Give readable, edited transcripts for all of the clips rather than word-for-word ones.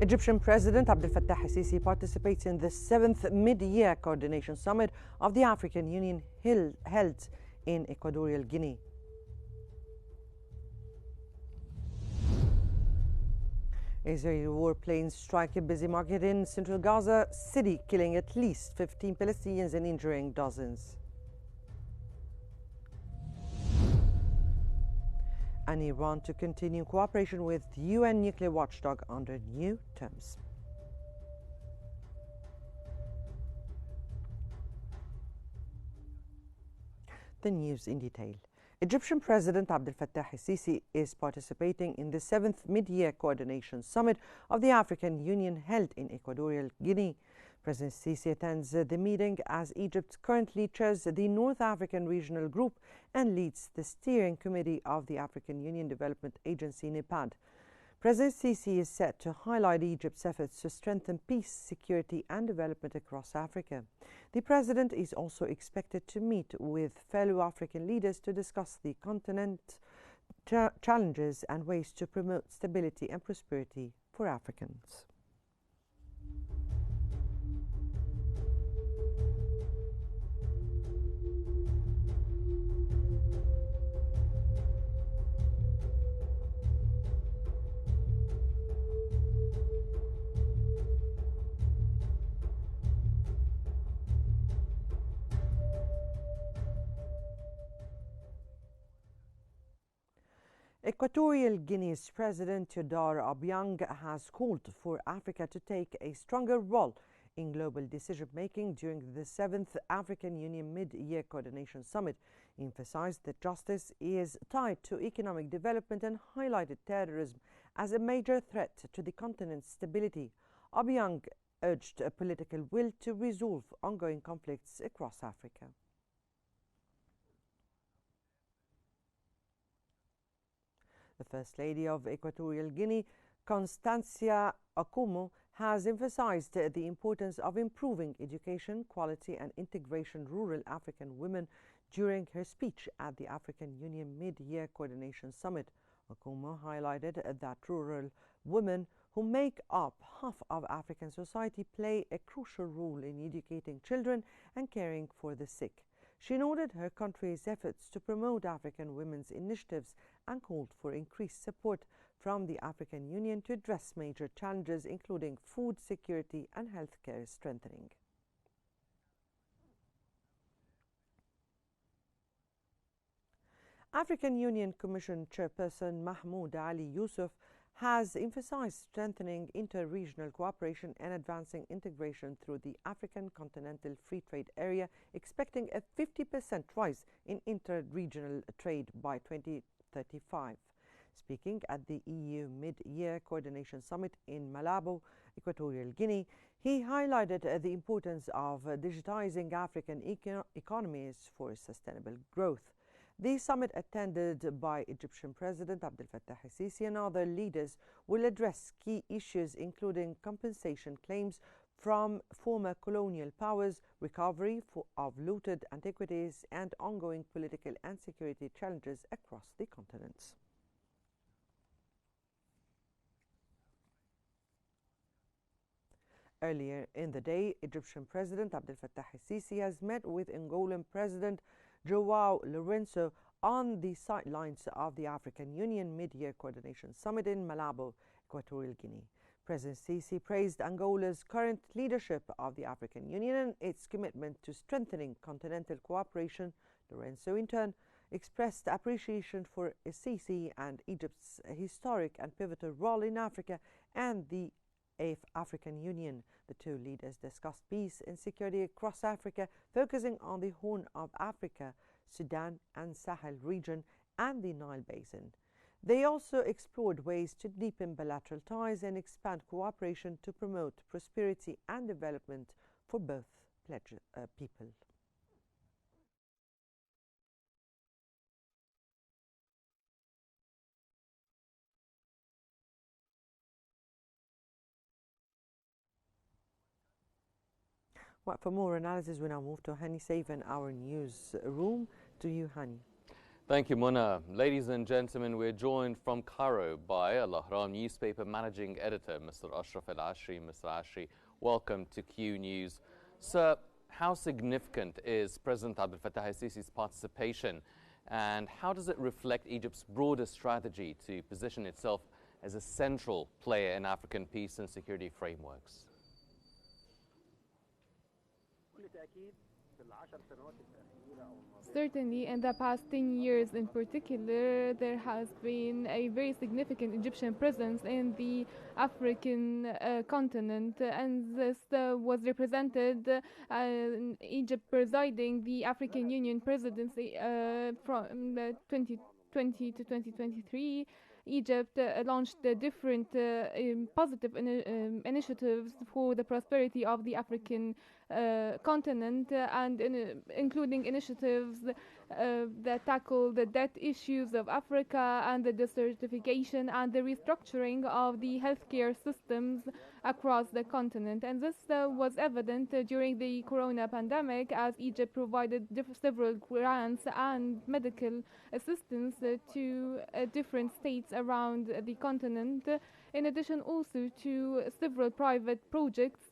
Egyptian President Abdel Fattah el-Sisi participates in the 7th Mid-Year Coordination Summit of the African Union held in Equatorial Guinea. Israeli warplanes strike a busy market in central Gaza city, killing at least 15 Palestinians and injuring dozens. And Iran to continue cooperation with UN nuclear watchdog under new terms. The news in detail. Egyptian President Abdel Fattah el-Sisi is participating in the 7th Mid-Year Coordination Summit of the African Union held in Equatorial Guinea. President Sisi attends the meeting as Egypt currently chairs the North African Regional Group and leads the steering committee of the African Union Development Agency (NEPAD). President Sisi is set to highlight Egypt's efforts to strengthen peace, security and development across Africa. The president is also expected to meet with fellow African leaders to discuss the continent's challenges and ways to promote stability and prosperity for Africans. Equatorial Guinea's President Teodoro Obiang has called for Africa to take a stronger role in global decision-making during the 7th African Union Mid-Year Coordination Summit, emphasized that justice is tied to economic development and highlighted terrorism as a major threat to the continent's stability. Obiang urged a political will to resolve ongoing conflicts across Africa. The First Lady of Equatorial Guinea, Constancia Akumo, has emphasized the importance of improving education, quality and integration rural African women during her speech at the African Union Mid-Year Coordination Summit. Akumo highlighted that rural women, who make up half of African society, play a crucial role in educating children and caring for the sick. She noted her country's efforts to promote African women's initiatives and called for increased support from the African Union to address major challenges including food security and healthcare strengthening. African Union Commission Chairperson Mahmoud Ali Yusuf has emphasized strengthening inter-regional cooperation and advancing integration through the African Continental Free Trade Area, expecting a 50% rise in inter-regional trade by 2035. Speaking at the EU Mid-Year Coordination Summit in Malabo, Equatorial Guinea, he highlighted the importance of digitizing African economies for sustainable growth. The summit, attended by Egyptian President Abdel Fattah el-Sisi and other leaders, will address key issues including compensation claims from former colonial powers, recovery of looted antiquities, and ongoing political and security challenges across the continents. Earlier in the day, Egyptian President Abdel Fattah el-Sisi has met with Angolan President João Lourenço on the sidelines of the African Union Mid-Year Coordination Summit in Malabo, Equatorial Guinea. President Sisi praised Angola's current leadership of the African Union and its commitment to strengthening continental cooperation. Lourenço, in turn, expressed appreciation for Sisi and Egypt's historic and pivotal role in Africa and the African Union. The two leaders discussed peace and security across Africa, focusing on the Horn of Africa, Sudan and Sahel region, and the Nile Basin. They also explored ways to deepen bilateral ties and expand cooperation to promote prosperity and development for both people. Well, for more analysis, we now move to Hani Saif in our newsroom. To you, Hani. Thank you, Muna. Ladies and gentlemen, we're joined from Cairo by Al-Ahram newspaper managing editor, Mr. Ashraf Al-Ashri. Mr. Ashri, welcome to Q News. Sir, how significant is President Abdel Fattah al-Sisi's participation, and how does it reflect Egypt's broader strategy to position itself as a central player in African peace and security frameworks? Certainly, in the past 10 years in particular, there has been a very significant Egyptian presence in the African continent, and this was represented in Egypt presiding the African Union presidency from 2020 to 2023. Egypt launched different positive initiatives for the prosperity of the African continent, and including initiatives that tackle the debt issues of Africa and the desertification and the restructuring of the healthcare systems across the continent. And this was evident during the corona pandemic, as Egypt provided several grants and medical assistance to different states around the continent, in addition also to several private projects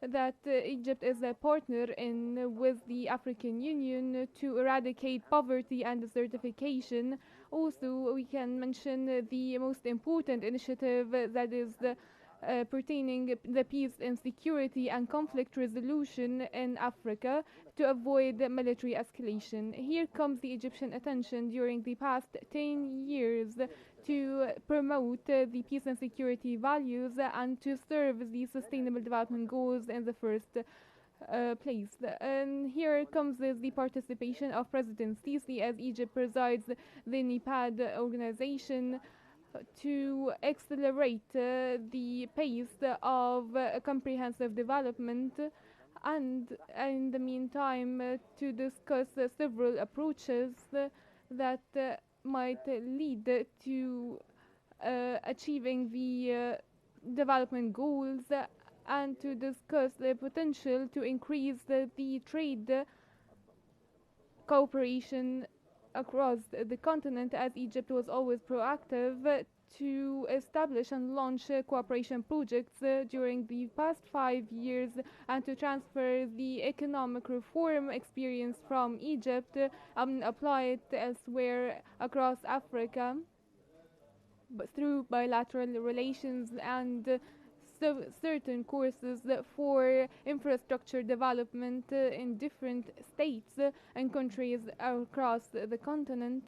that Egypt is a partner in with the African Union to eradicate poverty and desertification. Also, we can mention the most important initiative that is pertaining the peace and security and conflict resolution in Africa to avoid military escalation. Here comes the Egyptian attention during the past 10 years to promote the peace and security values and to serve the sustainable development goals in the first place. And here comes the participation of President Sisi, as Egypt presides the NEPAD organization, to accelerate the pace of comprehensive development, and in the meantime to discuss several approaches that might lead to achieving the development goals, and to discuss the potential to increase the trade cooperation across the continent, as Egypt was always proactive to establish and launch cooperation projects during the past 5 years, and to transfer the economic reform experience from Egypt and apply it elsewhere across Africa, but through bilateral relations and certain courses for infrastructure development in different states and countries across the continent.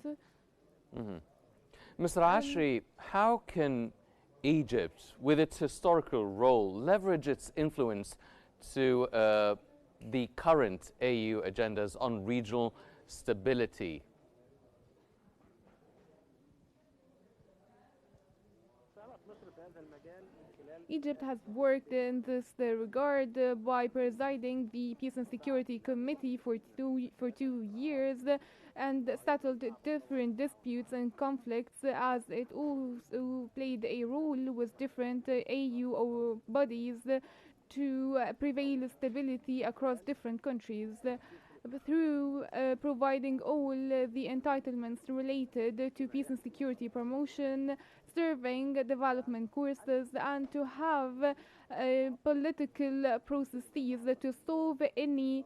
Mr. Ashri, how can Egypt, with its historical role, leverage its influence to the current AU agendas on regional stability? Egypt has worked in this regard by presiding the Peace and Security Committee for 2 years, and settled different disputes and conflicts, as it also played a role with different AU bodies to prevail stability across different countries through providing all the entitlements related to peace and security promotion, serving development courses, and to have political processes to solve any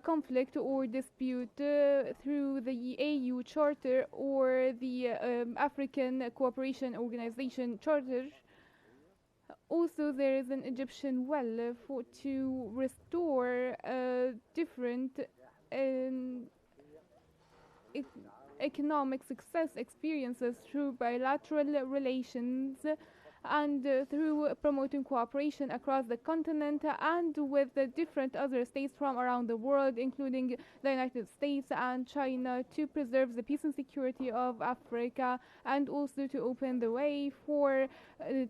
conflict or dispute through the AU Charter or the African Cooperation Organization Charter. Also, there is an Egyptian will to restore different economic success experiences through bilateral relations, and through promoting cooperation across the continent and with the different other states from around the world, including the United States and China, to preserve the peace and security of Africa, and also to open the way for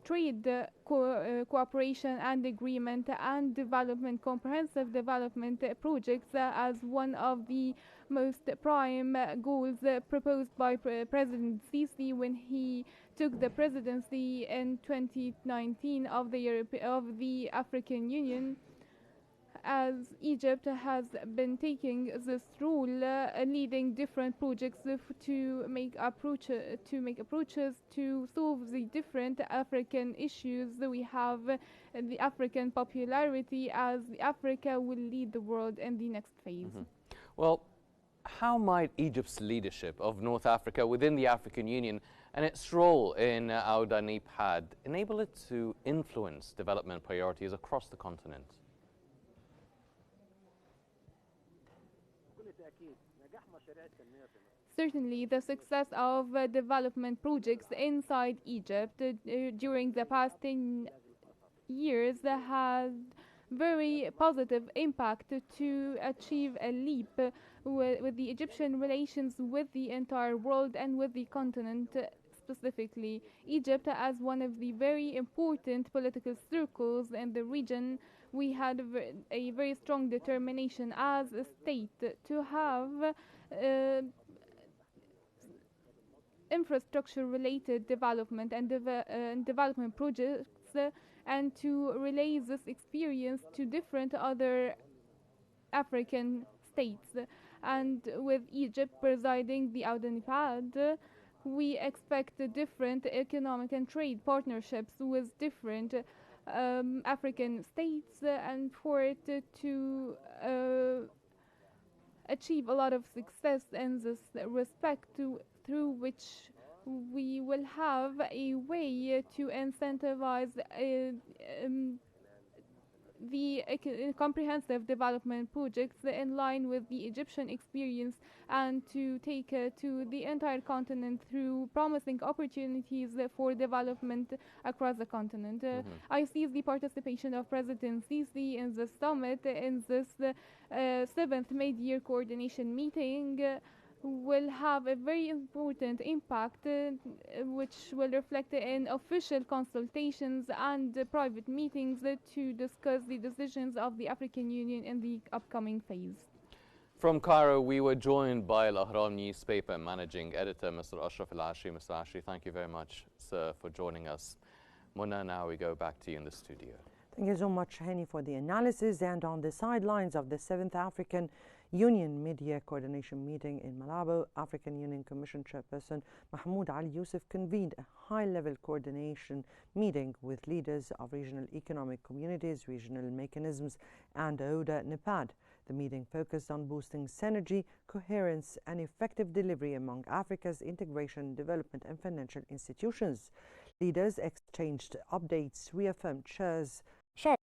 trade cooperation and agreement and development, comprehensive development projects as one of the most prime goals proposed by President Sisi when he took the presidency in 2019 of the African Union. as Egypt has been taking this role, leading different projects to make approaches to solve the different African issues that we have, the African popularity, as Africa will lead the world in the next phase. Well, how might Egypt's leadership of North Africa within the African Union and its role in Auda Nipad enable it to influence development priorities across the continent? Certainly, the success of development projects inside Egypt during the past 10 years has very positive impact to achieve a leap with the Egyptian relations with the entire world and with the continent specifically. Egypt, as one of the very important political circles in the region, we had a very strong determination as a state to have infrastructure related development and development projects, and to relay this experience to different other African states. And with Egypt presiding the Auda Nipad, we expect different economic and trade partnerships with different African states, and for it to achieve a lot of success in this respect, through which we will have a way to incentivize the comprehensive development projects in line with the Egyptian experience, and to take to the entire continent through promising opportunities for development across the continent. I see the participation of President Sisi in the summit, in this 7th mid-year coordination meeting, will have a very important impact, which will reflect in official consultations and private meetings to discuss the decisions of the African Union in the upcoming phase. From Cairo, we were joined by Al-Ahram newspaper managing editor, Mr. Ashraf Al-Ashri. Mr. Ashri, thank you very much, sir, for joining us. Mona, now we go back to you in the studio. Thank you so much, Henny, for the analysis. And on the sidelines of the 7th African Union Mid-Year Coordination Meeting in Malabo, African Union Commission Chairperson Mahmoud Ali Yusuf convened a high-level coordination meeting with leaders of regional economic communities, regional mechanisms, and Auda Nipad. The meeting focused on boosting synergy, coherence, and effective delivery among Africa's integration, development, and financial institutions. Leaders exchanged updates, reaffirmed shared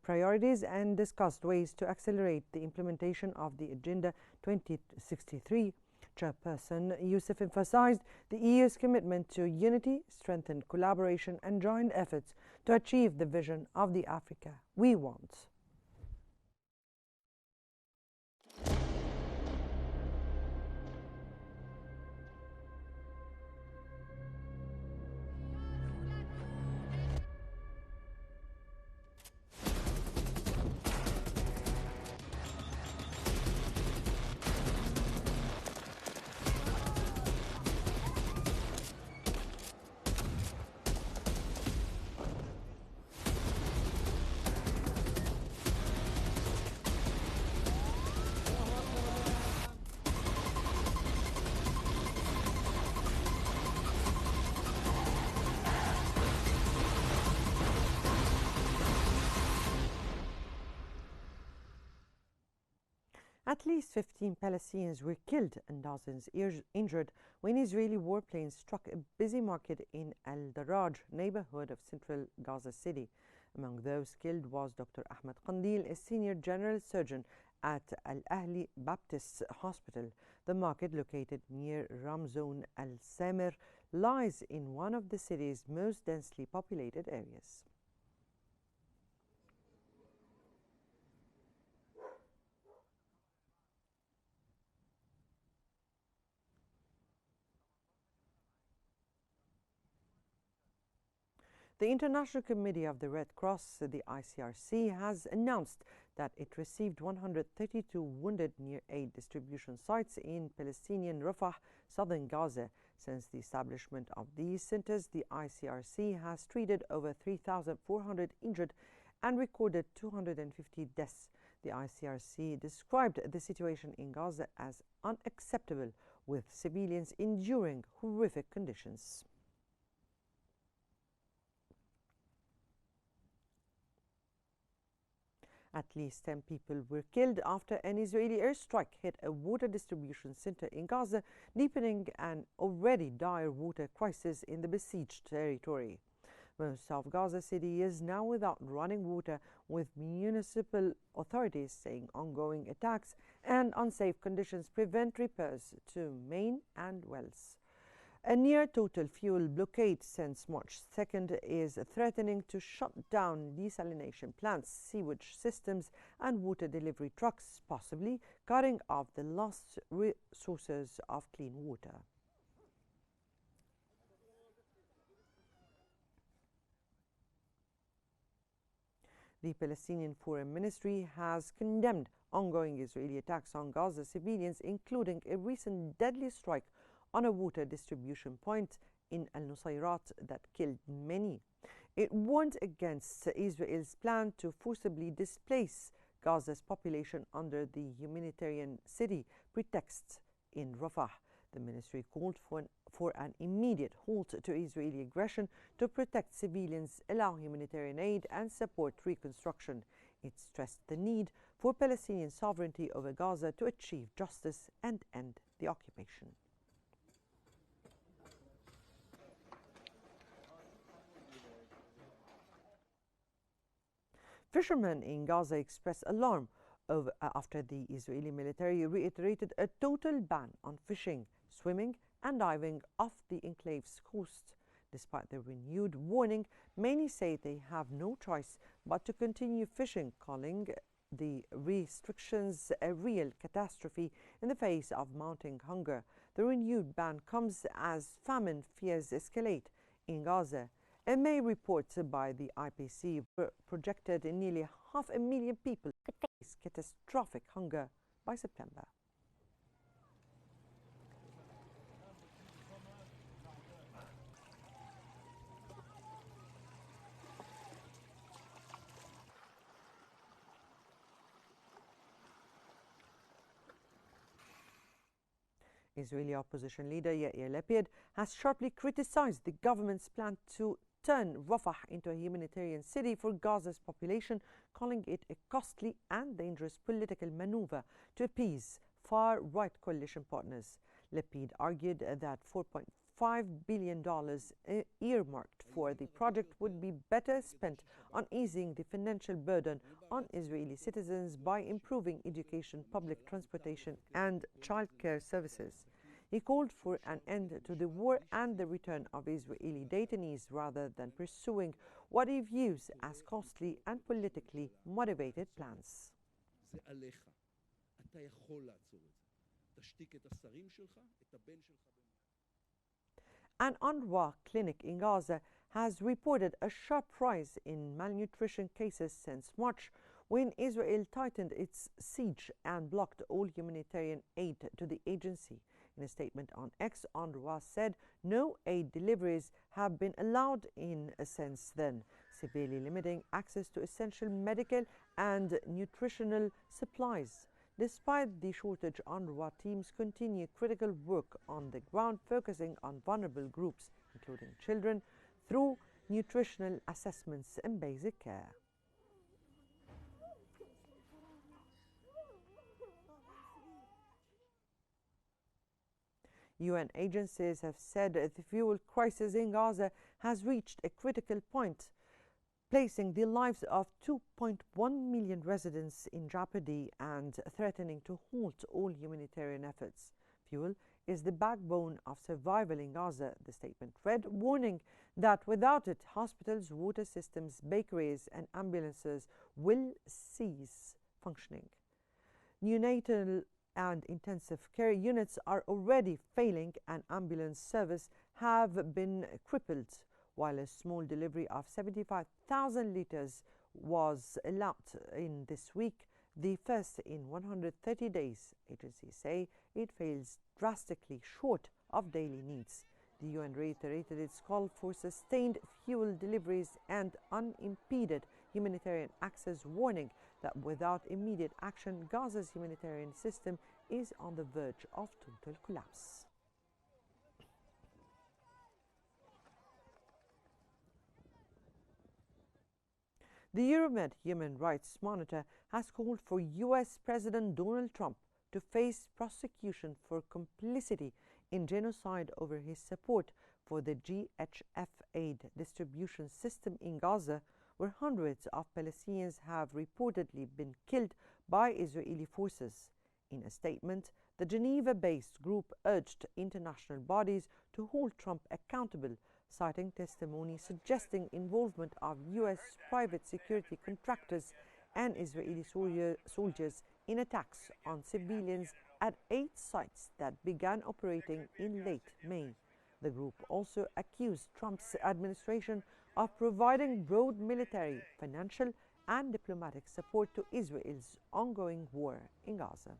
priorities, and discussed ways to accelerate the implementation of the Agenda 2063. Chairperson Yusuf emphasized the EU's commitment to unity, strengthened collaboration, and joint efforts to achieve the vision of the Africa we want. At least 15 Palestinians were killed and dozens injured when Israeli warplanes struck a busy market in Al-Daraj neighborhood of central Gaza City. Among those killed was Dr. Ahmed Qandil, a senior general surgeon at Al-Ahli Baptist Hospital. The market, located near Ramzon Al-Samer, lies in one of the city's most densely populated areas. The International Committee of the Red Cross, the ICRC, has announced that it received 132 wounded near aid distribution sites in Palestinian Rafah, southern Gaza. Since the establishment of these centers, the ICRC has treated over 3,400 injured and recorded 250 deaths. The ICRC described the situation in Gaza as unacceptable, with civilians enduring horrific conditions. At least 10 people were killed after an Israeli airstrike hit a water distribution center in Gaza, deepening an already dire water crisis in the besieged territory. Most of Gaza City is now without running water, with municipal authorities saying ongoing attacks and unsafe conditions prevent repairs to main and wells. A near-total fuel blockade since March 2nd is threatening to shut down desalination plants, sewage systems and water delivery trucks, possibly cutting off the last sources of clean water. The Palestinian Foreign Ministry has condemned ongoing Israeli attacks on Gaza civilians, including a recent deadly strike on a water distribution point in Al-Nusayrat that killed many. It warned against Israel's plan to forcibly displace Gaza's population under the humanitarian city pretext in Rafah. The ministry called for an immediate halt to Israeli aggression to protect civilians, allow humanitarian aid and support reconstruction. It stressed the need for Palestinian sovereignty over Gaza to achieve justice and end the occupation. Fishermen in Gaza expressed alarm after the Israeli military reiterated a total ban on fishing, swimming and diving off the enclave's coast. Despite the renewed warning, many say they have no choice but to continue fishing, calling the restrictions a real catastrophe in the face of mounting hunger. The renewed ban comes as famine fears escalate in Gaza. A May report by the IPC projected nearly 500,000 people could face catastrophic hunger by September. Israeli opposition leader Yair Lapid has sharply criticized the government's plan to turn Rafah into a humanitarian city for Gaza's population, calling it a costly and dangerous political maneuver to appease far-right coalition partners. Lapid argued that $4.5 billion earmarked for the project would be better spent on easing the financial burden on Israeli citizens by improving education, public transportation and childcare services. He called for an end to the war and the return of Israeli detainees rather than pursuing what he views as costly and politically motivated plans. An UNRWA clinic in Gaza has reported a sharp rise in malnutrition cases since March, when Israel tightened its siege and blocked all humanitarian aid to the agency. In a statement on X, UNRWA said no aid deliveries have been allowed since then, severely limiting access to essential medical and nutritional supplies. Despite the shortage, UNRWA teams continue critical work on the ground, focusing on vulnerable groups, including children, through nutritional assessments and basic care. UN agencies have said the fuel crisis in Gaza has reached a critical point, placing the lives of 2.1 million residents in jeopardy and threatening to halt all humanitarian efforts. Fuel is the backbone of survival in Gaza, the statement read, warning that without it, hospitals, water systems, bakeries and ambulances will cease functioning. Neonatal and intensive care units are already failing and ambulance service have been crippled, while a small delivery of 75,000 litres was allowed in this week, the first in 130 days. Agencies say it falls drastically short of daily needs. The UN reiterated its call for sustained fuel deliveries and unimpeded humanitarian access, warning that without immediate action, Gaza's humanitarian system is on the verge of total collapse. The Euromed Human Rights Monitor has called for US President Donald Trump to face prosecution for complicity in genocide over his support for the GHF aid distribution system in Gaza, where hundreds of Palestinians have reportedly been killed by Israeli forces. In a statement, the Geneva-based group urged international bodies to hold Trump accountable, citing testimony suggesting involvement of US private security contractors and Israeli soldiers in attacks on civilians at 8 sites that began operating in late May. The group also accused Trump's administration of providing broad military, financial, and diplomatic support to Israel's ongoing war in Gaza.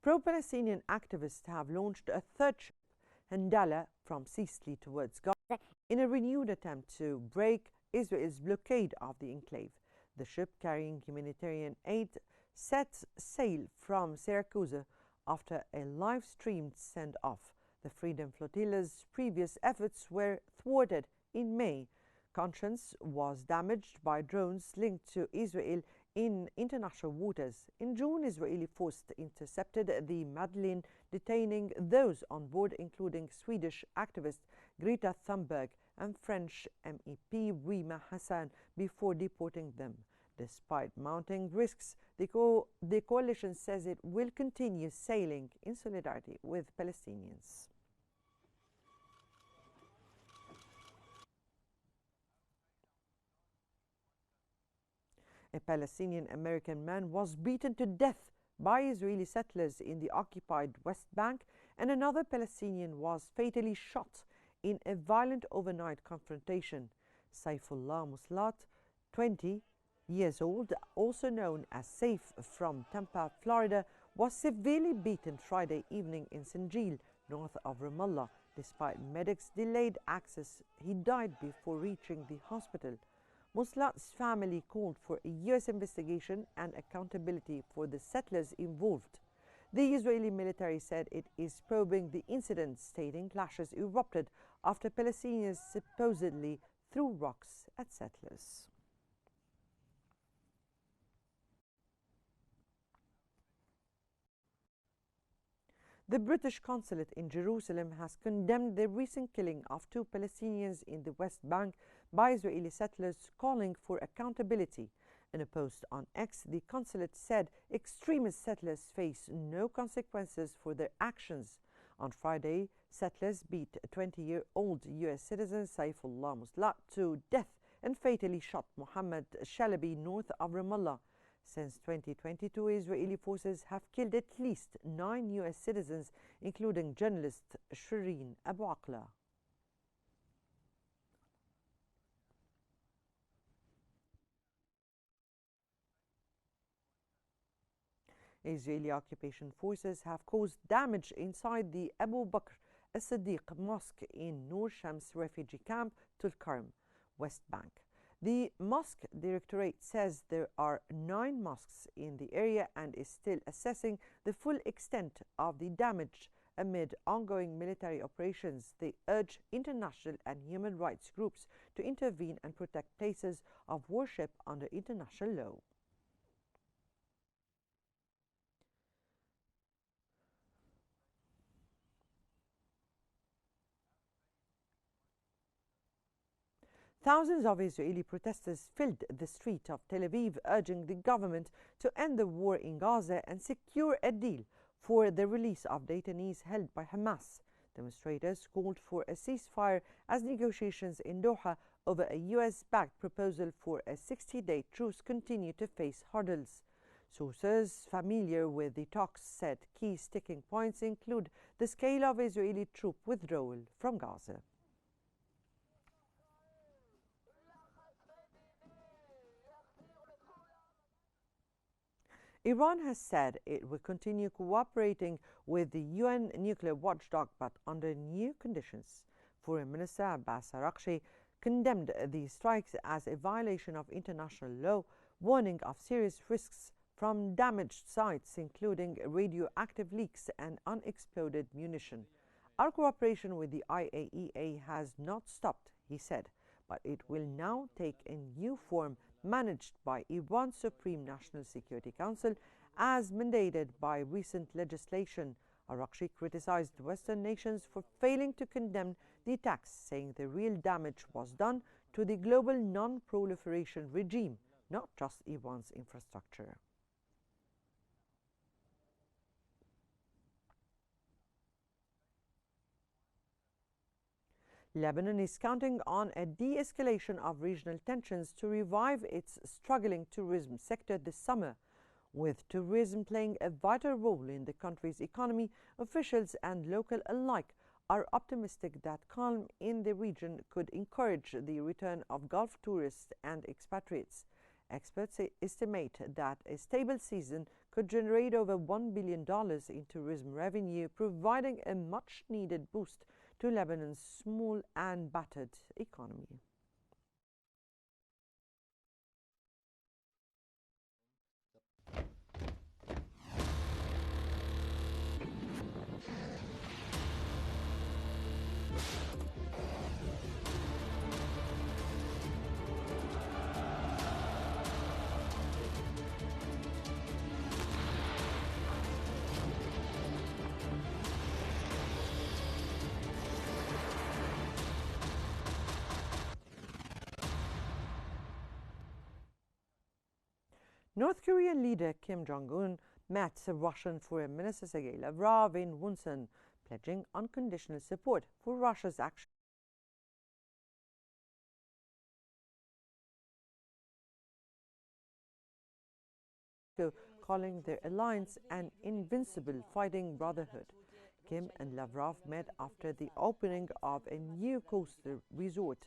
Pro-Palestinian activists have launched a third ship, Handala, from Sicily towards Gaza in a renewed attempt to break Israel's blockade of the enclave. The ship carrying humanitarian aid set sail from Syracuse after a live-streamed send-off. The Freedom Flotilla's previous efforts were thwarted in May. Conscience was damaged by drones linked to Israel in international waters. In June, Israeli forces intercepted the Madeleine, detaining those on board, including Swedish activist Greta Thunberg and French MEP Rima Hassan, before deporting them. Despite mounting risks, the coalition says it will continue sailing in solidarity with Palestinians. A Palestinian-American man was beaten to death by Israeli settlers in the occupied West Bank, and another Palestinian was fatally shot in a violent overnight confrontation. Saifullah Muslat, 20 years old, also known as Saif, from Tampa, Florida, was severely beaten Friday evening in Sinjil, north of Ramallah. Despite medics' delayed access, he died before reaching the hospital. Muslat's family called for a U.S. investigation and accountability for the settlers involved. The Israeli military said it is probing the incident, stating clashes erupted after Palestinians supposedly threw rocks at settlers. The British consulate in Jerusalem has condemned the recent killing of 2 Palestinians in the West Bank by Israeli settlers, calling for accountability. In a post on X, the consulate said extremist settlers face no consequences for their actions. On Friday, settlers beat 20-year-old U.S. citizen Saifullah Muslat to death and fatally shot Mohammed Shalabi north of Ramallah. Since 2022, Israeli forces have killed at least 9 U.S. citizens, including journalist Shireen Abu Akleh. Israeli occupation forces have caused damage inside the Abu Bakr as-Siddiq Mosque in Nur Shams refugee camp, Tulkarm, West Bank. The mosque directorate says there are 9 mosques in the area and is still assessing the full extent of the damage amid ongoing military operations. They urge international and human rights groups to intervene and protect places of worship under international law. Thousands of Israeli protesters filled the street of Tel Aviv, urging the government to end the war in Gaza and secure a deal for the release of detainees held by Hamas. Demonstrators called for a ceasefire as negotiations in Doha over a US-backed proposal for a 60-day truce continue to face hurdles. Sources familiar with the talks said key sticking points include the scale of Israeli troop withdrawal from Gaza. Iran has said it will continue cooperating with the UN nuclear watchdog, but under new conditions. Foreign Minister Abbas Araghchi condemned these strikes as a violation of international law, warning of serious risks from damaged sites, including radioactive leaks and unexploded munition. Our cooperation with the IAEA has not stopped, he said, but it will now take a new form managed by Iran's Supreme National Security Council as mandated by recent legislation. Araghchi criticized Western nations for failing to condemn the attacks, saying the real damage was done to the global non-proliferation regime, not just Iran's infrastructure. Lebanon is counting on a de-escalation of regional tensions to revive its struggling tourism sector this summer. With tourism playing a vital role in the country's economy, officials and local alike are optimistic that calm in the region could encourage the return of Gulf tourists and expatriates. Experts estimate that a stable season could generate over $1 billion in tourism revenue, providing a much-needed boost to Lebanon's small and battered economy. North Korean leader Kim Jong-un met Russian Foreign Minister Sergei Lavrov in Wonsan, pledging unconditional support for Russia's action, calling their alliance an invincible fighting brotherhood. Kim and Lavrov met after the opening of a new coastal resort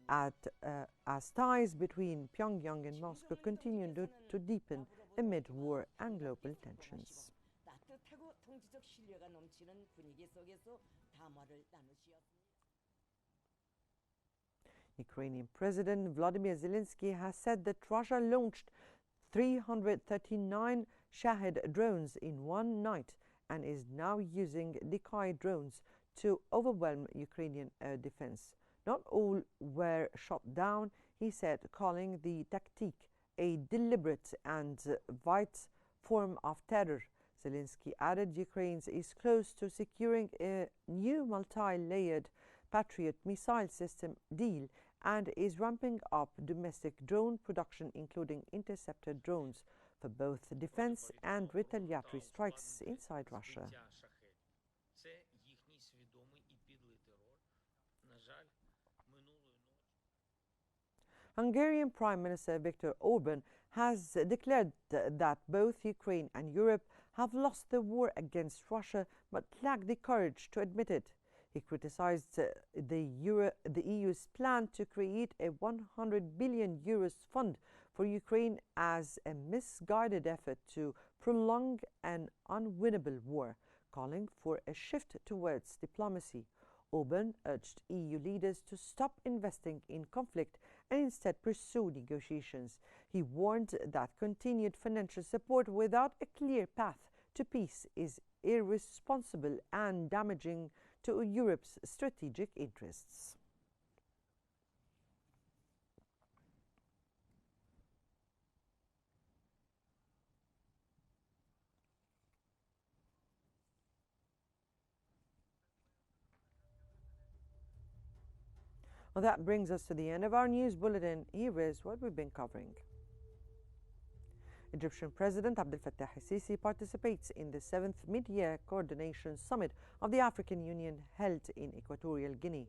as ties between Pyongyang and Moscow continue to deepen amid war and global tensions. Ukrainian President Vladimir Zelensky has said that Russia launched 339 Shahed drones in one night and is now using Decoy drones to overwhelm Ukrainian air defense. Not all were shot down, he said, calling the tactique a deliberate and violent form of terror. Zelensky added Ukraine is close to securing a new multi-layered Patriot missile system deal and is ramping up domestic drone production, including interceptor drones, for both defense and retaliatory strikes inside Russia. Hungarian Prime Minister Viktor Orban has declared that both Ukraine and Europe have lost the war against Russia but lack the courage to admit it. He criticized the EU's plan to create a €100 billion fund for Ukraine as a misguided effort to prolong an unwinnable war, calling for a shift towards diplomacy. Orban urged EU leaders to stop investing in conflict and instead pursue negotiations. He warned that continued financial support without a clear path to peace is irresponsible and damaging to Europe's strategic interests. Well, that brings us to the end of our news bulletin. Here is what we've been covering. Egyptian President Abdel Fattah el-Sisi participates in the 7th Mid-Year Coordination Summit of the African Union held in Equatorial Guinea.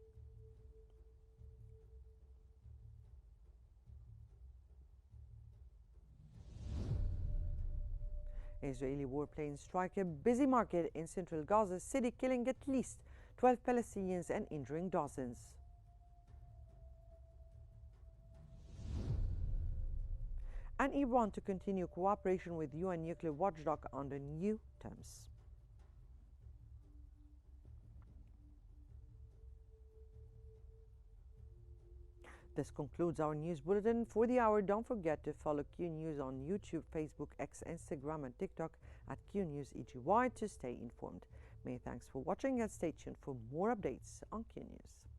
Israeli warplanes strike a busy market in central Gaza City, killing at least 12 Palestinians and injuring dozens. and Iran to continue cooperation with UN nuclear watchdog under new terms. This concludes our news bulletin for the hour. Don't forget to follow Q News on YouTube, Facebook, X, Instagram, and TikTok at Q News EGY to stay informed. Many thanks for watching and stay tuned for more updates on Q News.